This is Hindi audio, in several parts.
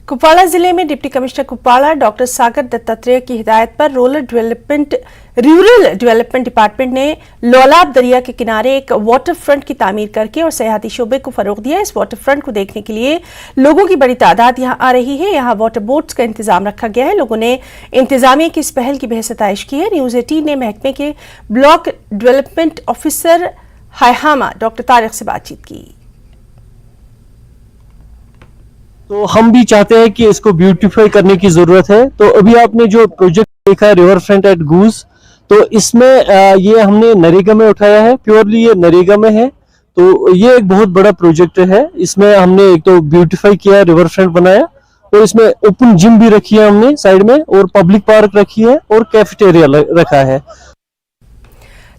कुपवाड़ा जिले में डिप्टी कमिश्नर कुपवाड़ा डॉक्टर सागर दत्तात्रेय की हिदायत पर रूरल डेवलपमेंट डिपार्टमेंट ने लोलाब दरिया के किनारे एक वाटर फ्रंट की तामीर करके और सयाहती शोबे को फरोग दिया। इस वाटर फ्रंट को देखने के लिए लोगों की बड़ी तादाद यहां आ रही है। यहां वाटर बोट्स का इंतजाम रखा गया है। लोगों ने इंतजामिया की इस पहल की बेहद सताइश की है। न्यूज 18 ने महकमे के block development officer Hayhama doctor Tariq से बातचीत की। तो हम भी चाहते हैं कि इसको ब्यूटीफाई करने की जरूरत है। तो अभी आपने जो प्रोजेक्ट देखा है रिवर फ्रंट एट गूस, तो इसमें ये हमने नरेगा में उठाया है, प्योरली ये नरेगा में है। तो ये एक बहुत बड़ा प्रोजेक्ट है। इसमें हमने एक तो ब्यूटीफाई किया, रिवर फ्रंट बनाया, और इसमें ओपन जिम भी रखी है हमने साइड में, और पब्लिक पार्क रखी है, और कैफेटेरिया रखा है।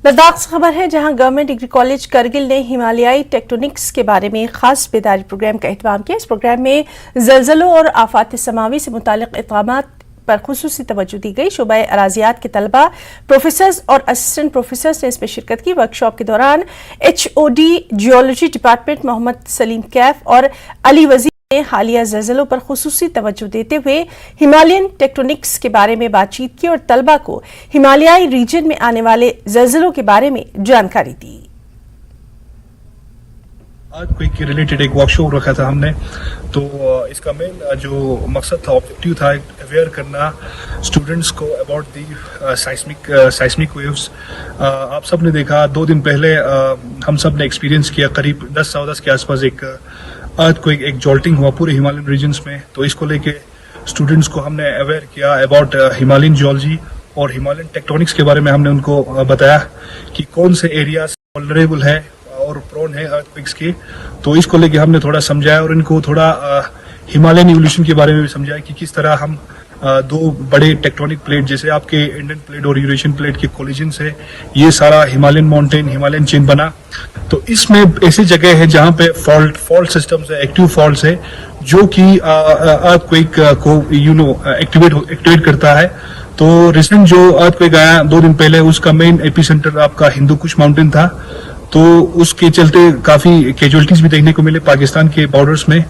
लद्दाख से खबर है, जहां गवर्नमेंट डिग्री कॉलेज करगिल ने हिमालयाई टेक्टोनिक्स के बारे में खास बेदारी प्रोग्राम का एहतमाम किया। इस प्रोग्राम में जलजलों और आफात समावी से मुतालिक इक़दामात पर खुसूसी तवज्जो दी गई। शोबा अराजियात के तलबा, प्रोफेसर्स और असिस्टेंट प्रोफेसर्स ने इसमें शिरकत की। वर्कशॉप के दौरान HOD geology department Mohammad Salim Kaif और अली वजीर ने हालिया ज़लज़लों पर खुसूसी तवज्जो देते हुए हिमालयन टेक्टोनिक्स के बारे में बातचीत की और तलबा को हिमालयाई रीजन में आने वाले ज़लज़लों के बारे में जानकारी दी। अर्थक्वेक के रिलेटेड एक वर्कशॉप रखा था हमने। तो इसका मेन जो मकसद था, ऑब्जेक्टिव था, अवेयर करना स्टूडेंट्स को अबाउट दी साइस्मिक वेव्स। आप सब ने देखा 2 दिन पहले हम सब ने एक्सपीरियंस किया, करीब 10:10 के आसपास एक अर्थक्वेक, एक जॉल्टिंग हुआ पूरे हिमालयन रीजन्स में। तो इसको लेके स्टूडेंट्स को हमने अवेयर किया अबाउट हिमालयन जियोलॉजी और हिमालयन टेक्टोनिक्स के बारे में। हमने उनको बताया कि कौन से एरियाज वल्नरेबल है और प्रोन है अर्थक्वेक्स के। तो इसको लेके हमने थोड़ा समझाया और इनको थोड़ा हिमालयन इवोल्यूशन के बारे में भी समझाया कि किस तरह हम 2 बड़े टेक्टोनिक प्लेट, जैसे आपके इंडियन प्लेट और यूरेशियन प्लेट के कोलिजन से ये सारा हिमालयन माउंटेन, हिमालयन चेन बना। तो इसमें ऐसी जगह है जहाँ पे फॉल्ट सिस्टम्स है, एक्टिव फॉल्ट्स है, जो कि अर्थक्वेक को एक्टिवेट करता है। तो रिसेंट जो अर्थक्वेक आया 2 दिन पहले, उसका मेन एपिसेंटर आपका हिंदू कुश माउंटेन था। तो उसके चलते काफी कैजुअलिटीज भी देखने को मिले पाकिस्तान के बॉर्डर्स में।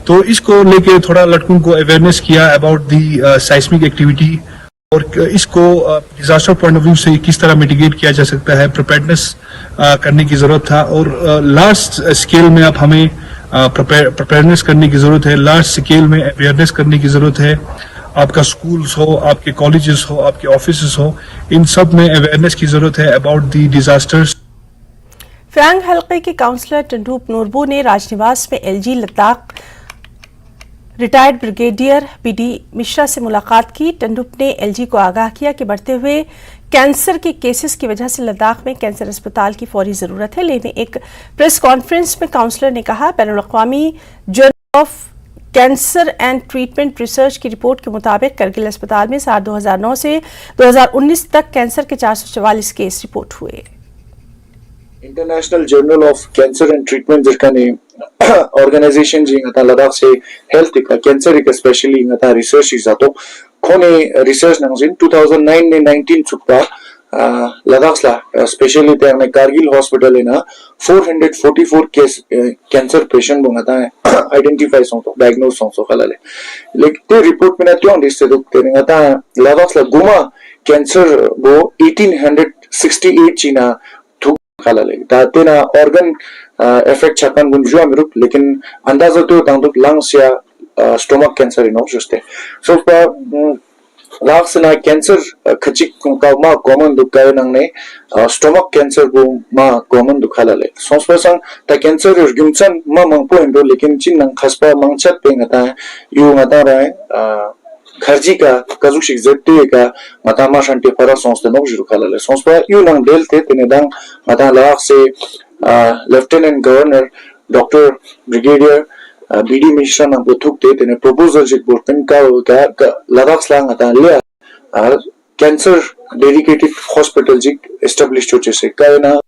तो इसको लेके थोड़ा लड़कों को अवेयरनेस किया अबाउट दी साइस्मिक एक्टिविटी, और इसको डिजास्टर पॉइंट ऑफ व्यू से किस तरह मिटिगेट किया जा सकता है, प्रिपेयर्डनेस करने की जरूरत था। और लार्ज स्केल में अब हमें प्रिपेयरनेस करने की जरूरत है, लार्ज स्केल में अवेयरनेस करने की जरूरत है। आपका स्कूल्स हो, आपके कॉलेजेस हो, आपके ऑफिस हो, इन सब में अवेयरनेस की जरूरत है अबाउट दी डिजास्टर्स। फ्यांग हल्के के काउंसलर टंडूप नूरबू ने राजनिवास में LG Ladakh retired brigadier BD Mishra से मुलाकात की। टंडूप ने LG को आगाह किया कि बढ़ते हुए कैंसर के केसेस की वजह से लद्दाख में कैंसर अस्पताल की फौरी जरूरत है। लेकिन एक प्रेस कॉन्फ्रेंस में काउंसलर ने कहा, बैनुल-अक़वामी journal of cancer and treatment research की रिपोर्ट के मुताबिक करगिल अस्पताल में साल 2009 से 2019 तक कैंसर के 444 केस रिपोर्ट हुए। International journal of cancer and treatment जरकाने ऑर्गेनाइजेशन जी ngata लद्दाख से हेल्थ का कैंसर का स्पेशली ngata रिसर्च जातो खोने रिसर्च नंजिन 2009 ने 19 सुपा लद्दाख ला स्पेशली ते कारगिल हॉस्पिटल ना 444 case cancer patient ngata identify सो डायग्नोस सो खलाले। लेकिन ते रिपोर्ट में ना त्यों दिसते तो ngata लद्दाख ला गुमा कैंसर वो 1868 चीना खालाले तातेना ऑर्गन इफेक्ट छकन गुंजुआ मिरुप, लेकिन अंदाजा तो तांदुक लंग्स या स्टोमक कैंसर नो जुस्ते। सो लाक्स ना कैंसर खचिक का मा कॉमन दुखाय नंगने स्टोमक कैंसर को मा कॉमन दुखालाले। सोसपसंग ता कैंसर गुमसन मा मंगपो हिंदो, लेकिन चिन नंग खसपा मंगछत पे ngata यु ngata रहे खर्जी का कजुशिक जेते का ngata मा शांति फरा सोंस्ते नो जुरु खालाले। सोसपा यु नंग डेलते तेनेदांग ngata लाख से lieutenant governor doctor brigadier BD Mishra ना बुथुकते तेने प्रपोजल जिक बोर्तन का लद्दाख स्लांग ngata ले कैंसर डेडिकेटेड हॉस्पिटल जिक एस्टेब्लिश हो जैसे का ना